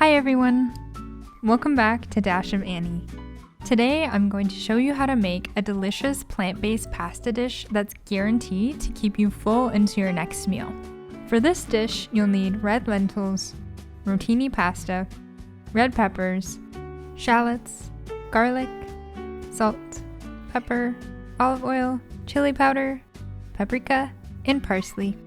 Hi everyone! Welcome back to Dash of Annie. Today I'm going to show you how to make a delicious plant-based pasta dish that's guaranteed to keep you full into your next meal. For this dish, you'll need red lentils, rotini pasta, red peppers, shallots, garlic, salt, pepper, olive oil, chili powder, paprika, and parsley.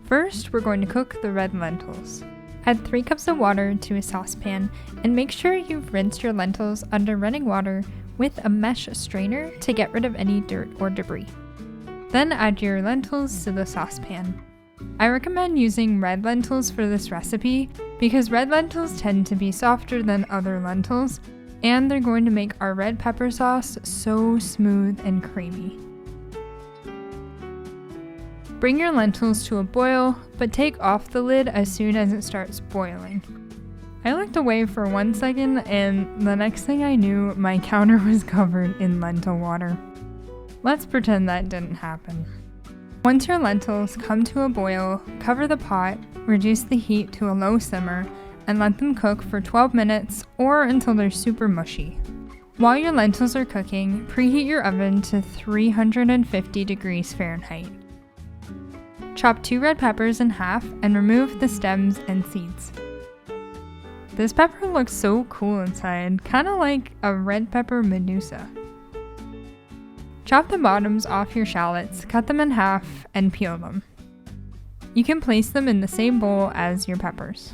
First, we're going to cook the red lentils. Add 3 cups of water to a saucepan and make sure you've rinsed your lentils under running water with a mesh strainer to get rid of any dirt or debris. Then add your lentils to the saucepan. I recommend using red lentils for this recipe because red lentils tend to be softer than other lentils, and they're going to make our red pepper sauce so smooth and creamy. Bring your lentils to a boil, but take off the lid as soon as it starts boiling. I looked away for 1 second, and the next thing I knew, my counter was covered in lentil water. Let's pretend that didn't happen. Once your lentils come to a boil, cover the pot, reduce the heat to a low simmer, and let them cook for 12 minutes or until they're super mushy. While your lentils are cooking, preheat your oven to 350 degrees Fahrenheit. Chop 2 red peppers in half and remove the stems and seeds. This pepper looks so cool inside, kinda like a red pepper Medusa. Chop the bottoms off your shallots, cut them in half, and peel them. You can place them in the same bowl as your peppers.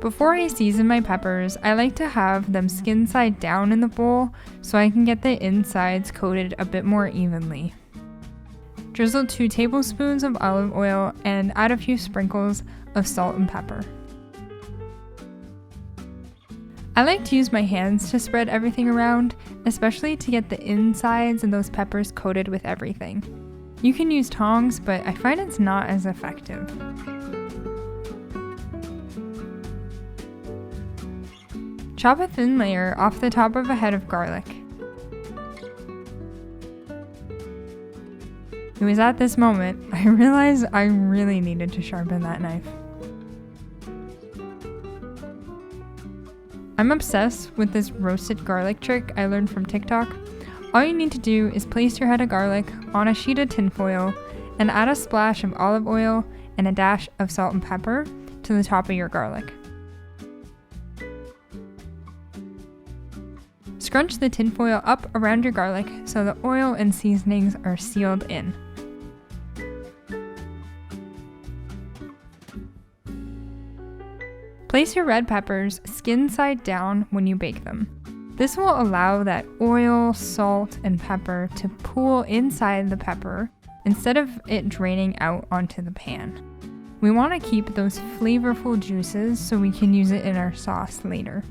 Before I season my peppers, I like to have them skin side down in the bowl so I can get the insides coated a bit more evenly. Drizzle 2 tablespoons of olive oil and add a few sprinkles of salt and pepper. I like to use my hands to spread everything around, especially to get the insides and those peppers coated with everything. You can use tongs, but I find it's not as effective. Chop a thin layer off the top of a head of garlic. It was at this moment I realized I really needed to sharpen that knife. I'm obsessed with this roasted garlic trick I learned from TikTok. All you need to do is place your head of garlic on a sheet of tinfoil and add a splash of olive oil and a dash of salt and pepper to the top of your garlic. Scrunch the tinfoil up around your garlic so the oil and seasonings are sealed in. Place your red peppers skin side down when you bake them. This will allow that oil, salt, and pepper to pool inside the pepper instead of it draining out onto the pan. We want to keep those flavorful juices so we can use it in our sauce later.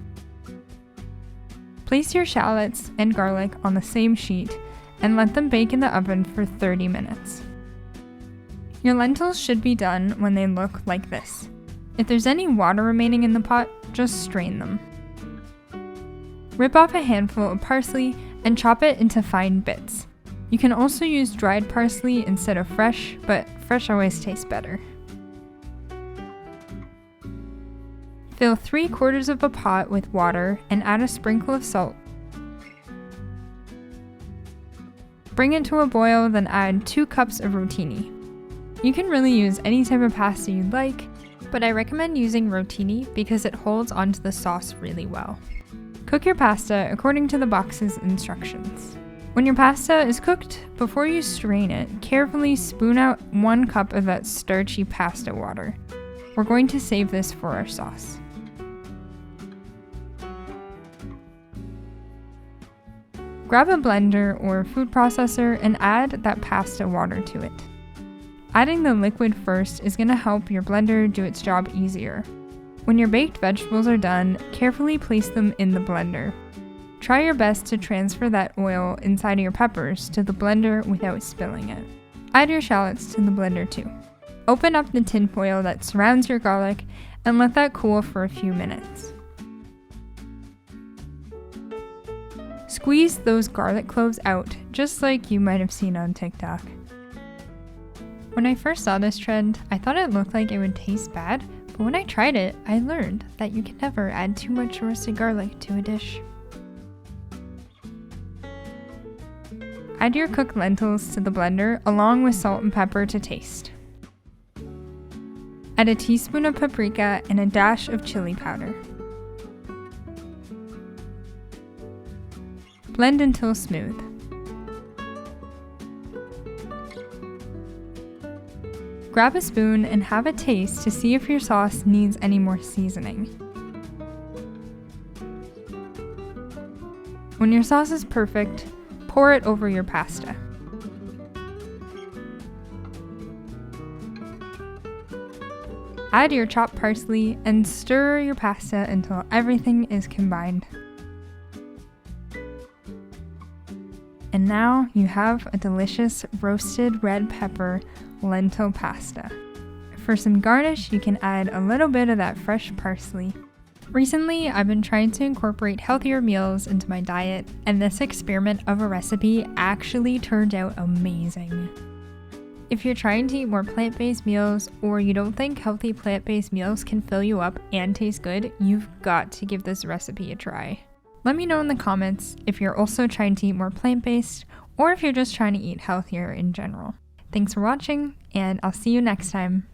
Place your shallots and garlic on the same sheet and let them bake in the oven for 30 minutes. Your lentils should be done when they look like this. If there's any water remaining in the pot, just strain them. Rip off a handful of parsley and chop it into fine bits. You can also use dried parsley instead of fresh, but fresh always tastes better. Fill 3/4 of a pot with water and add a sprinkle of salt. Bring it to a boil, then add 2 cups of rotini. You can really use any type of pasta you'd like, but I recommend using rotini because it holds onto the sauce really well. Cook your pasta according to the box's instructions. When your pasta is cooked, before you strain it, carefully spoon out 1 cup of that starchy pasta water. We're going to save this for our sauce. Grab a blender or food processor and add that pasta water to it. Adding the liquid first is going to help your blender do its job easier. When your baked vegetables are done, carefully place them in the blender. Try your best to transfer that oil inside of your peppers to the blender without spilling it. Add your shallots to the blender too. Open up the tinfoil that surrounds your garlic and let that cool for a few minutes. Squeeze those garlic cloves out, just like you might have seen on TikTok. When I first saw this trend, I thought it looked like it would taste bad, But when I tried it, I learned that you can never add too much roasted garlic to a dish. Add your cooked lentils to the blender along with salt and pepper to taste. Add a teaspoon of paprika and a dash of chili powder. Blend until smooth. Grab a spoon and have a taste to see if your sauce needs any more seasoning. When your sauce is perfect, pour it over your pasta. Add your chopped parsley and stir your pasta until everything is combined. And now you have a delicious roasted red pepper lentil pasta. For some garnish, you can add a little bit of that fresh parsley. Recently, I've been trying to incorporate healthier meals into my diet, and this experiment of a recipe actually turned out amazing. If you're trying to eat more plant-based meals, or you don't think healthy plant-based meals can fill you up and taste good, you've got to give this recipe a try. Let me know in the comments if you're also trying to eat more plant-based, or if you're just trying to eat healthier in general. Thanks for watching, and I'll see you next time.